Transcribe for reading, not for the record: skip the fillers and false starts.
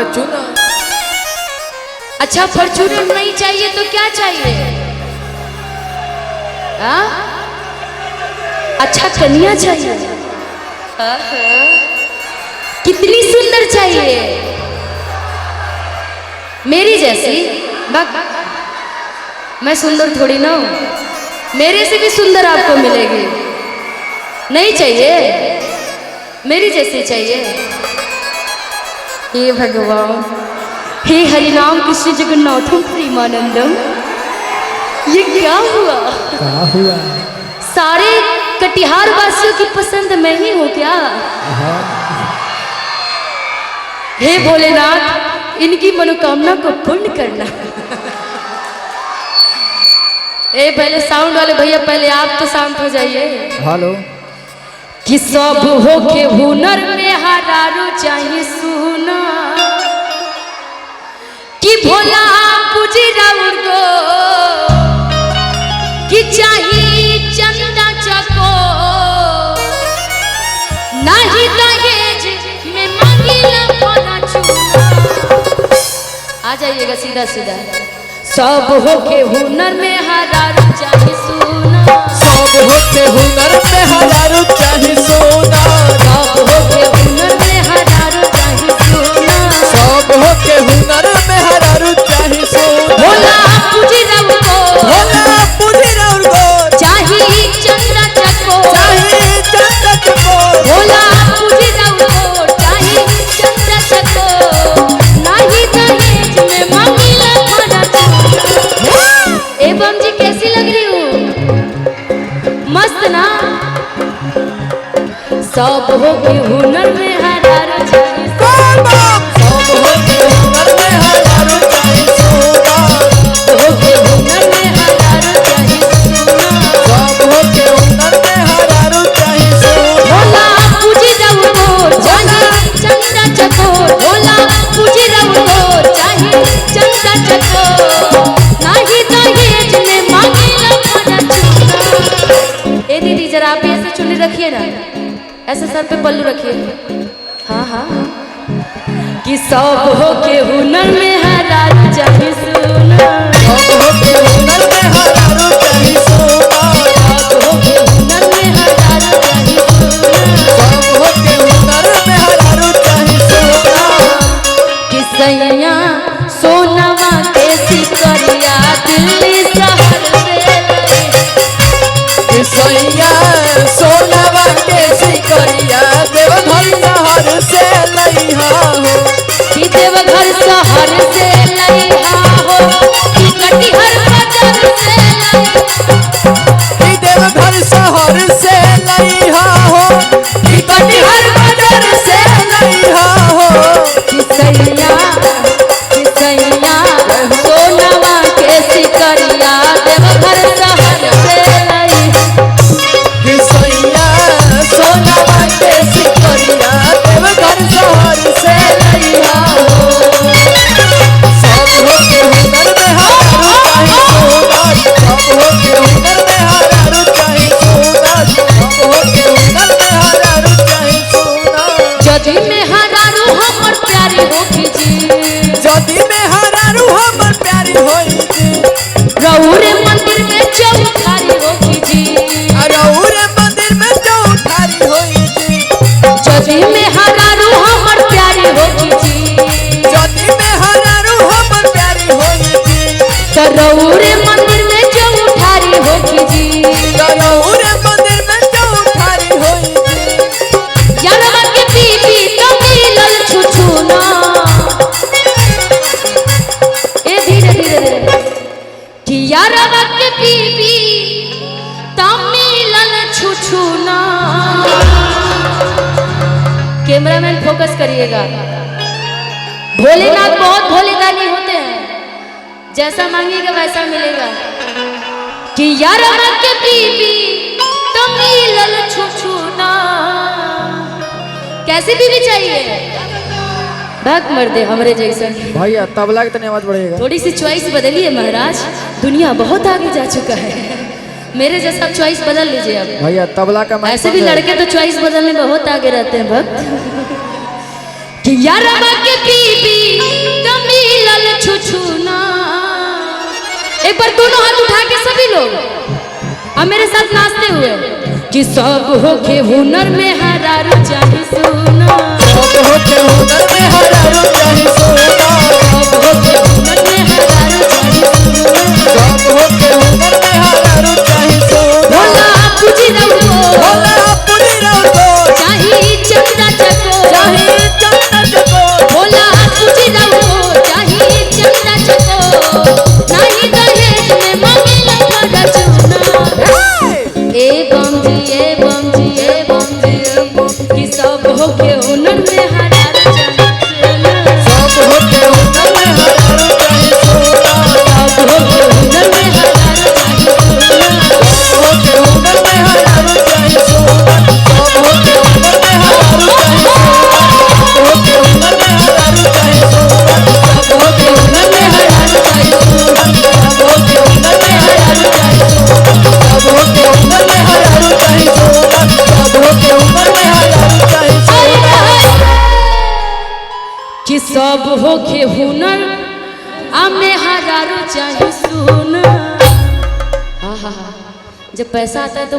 Fortuner. अच्छा Fortuner नहीं चाहिए तो क्या चाहिए? हाँ? अच्छा कन्या चाहिए। कितनी सुंदर चाहिए? मेरी जैसी? मैं सुंदर थोड़ी ना हूं, मेरे से भी सुंदर आपको मिलेगी। नहीं चाहिए? मेरी जैसी चाहिए। हे भगवान, हे हरिनाम कृष्ण जगन्नाथम प्रेमानंदम, ये क्या हुआ? सारे कटिहार वासियों की पसंद मैं ही हूँ क्या? हे भोलेनाथ, इनकी मनोकामना को पूर्ण करना। ए पहले साउंड वाले भैया, पहले आप तो शांत हो जाइए। हेलो। कि सब हो के हुनर में हरारू चाहिए सुना, कि भोला पूजी राउर गो, कि चाहिए चंदा चको, नहीं दहेज में मांगिला भोला चूना। आ जाइएगा सीधा सीधा। सब हो के हुनर में हरारू चाहिए सुना, सब हो के हुनर में हजारों चाहे सोना, सब हो के हुनर में हरारू चाहिए सुना, सब हो के हुनर में हजारों चाहे सोना। भोला पूजी राउर गो, भोला पूरी राउर गो, चाहिए चंदा चको, चाहे चंदा चको, भोला पूजी राउर गो, चाहिए चंदा चको, नहीं दहेज में मांगिला भोला चूना। एवं जी कैसी लग रही हूँ? मस्त ना? सब हो के हुनर में हरारू चाहिए, सब हो के हुनर में हजारों चाहे सोना, हो के हुनर में हरारू चाहिए सुना, सब हो के हुनर में हजारों चाहे सोना। भोला पूजी राउर गो, चाहिए चंदा चको, भोला पूजी राउर गो, चाहिए चंदा चको, नहीं दहेज में मांगिला भोला चूना। ए दीदी जरा आप भी ऐसे चुन्नी रखिए ना, ऐसे सर पे पल्लू रखिए। हाँ हाँ। कि सब हो के हुनर में हरारू चाहिए सुना, सब हो के हुनर में हजारों चाहे सोना, सब हो के हुनर में हरारू चाहिए सुना, सब हो के हुनर में हजारों चाहे सोना। कि सैया सोनवा के सिकरिया दिल्ली शहर से सैया सोनावा के सिकरिया देवघर शहर से लइहा हो, कि देवघर शहर से लइहा हो, कि कटिहार बाजार से कि देवघर शहर से लइहा हो, कि कटिहार बाजार से लइहा हो। कि सैया सोनवा के सिकरिया देवघर शहर से लइहा, कि सैया सोनावा के सिकरिया देवघर शहर से लइहा हो। सब हो के हुनर में हजारों चाहे सोना, सब हो के हुनर में हजारों चाहे सोना, सब हो के हुनर में हजारों चाहे सोना। जदि में हरारू हमर प्यारी होखी जी, जदि में हरारू हमर प्यारी होई जी, रउरे मंदिर में चौठारी होखी जी, रउरे मंदिर में चौठारी होई जी, जदि में हरारू हमर प्यारी होखी जी, जदि में हरारू हमर प्यारी होई जी, तो रउरे मंदिर में चौठारी होखी जी। रउरे मंदिर में चौठारी होई जी। यारवा के बीबी तो मिलल छुछुना, ए धीरे धीरे धीरे, कि यारवा के बीबी तो मिलल छुछुना। कैमरामैन फोकस करिएगा। भोलेनाथ बहुत भोलेदानी होते हैं, जैसा मांगिएगा वैसा मिलेगा। कि यारवा के बीबी तो मिलल छुछुना। कैसी बीवी चाहिए? भाग मर्दे हमरे जैसा। भैया तबला की तनी आवाज बढ़ेगा। थोड़ी सी चॉइस बदलिए महाराज, दुनिया बहुत आगे जा चुका है। मेरे जैसा चॉइस बदल लीजिए अब। भैया तबला का ऐसे भी लड़के तो चॉइस बदलने में बहुत आगे रहते हैं भक्त। कि यारवा के बीबी कमीलल छुछुना। एक बार दोनों हाथ उठा के सभी लोग अब मेरे साथ नाचते हुए कि सब होके हुनर में हरारू चाहे सोना, सब होके हुनर में हरारू चाहे सोना, सब होके हुनर में हरारू चाहे सोना, सब होके हुनर में हरारू चाहे सोना। भोला पूजी रहो, भोला पूजी रहो, चाहे चंदा चको, चाहे चंदा चको, भोला पूजी रहो, चाहे चंदा चको, नहीं दहेज में मांगेला खरा चूना। ए बमजी ए बमजी ए बमजी कि सब होके हुनर में हरारू चाहे सोना, सब होके हुनर में हरारू चाहे सोना, सब होके हुनर में हरारू चाहे सोना, सब होके हुनर में हरारू चाहे सोना, सब होके हुनर में हरारू चाहे सोना, सब होके हुनर में हरारू चाहे सोना, सब होके हुनर में हरारू चाहे सोना, सब होके हुनर में हरारू चाहे सोना, सब होके हुनर में हरारू चाहे सोना। कि सब होके हुनर में हरारू चाहे सोना। आहा, जब पैसा आता है तो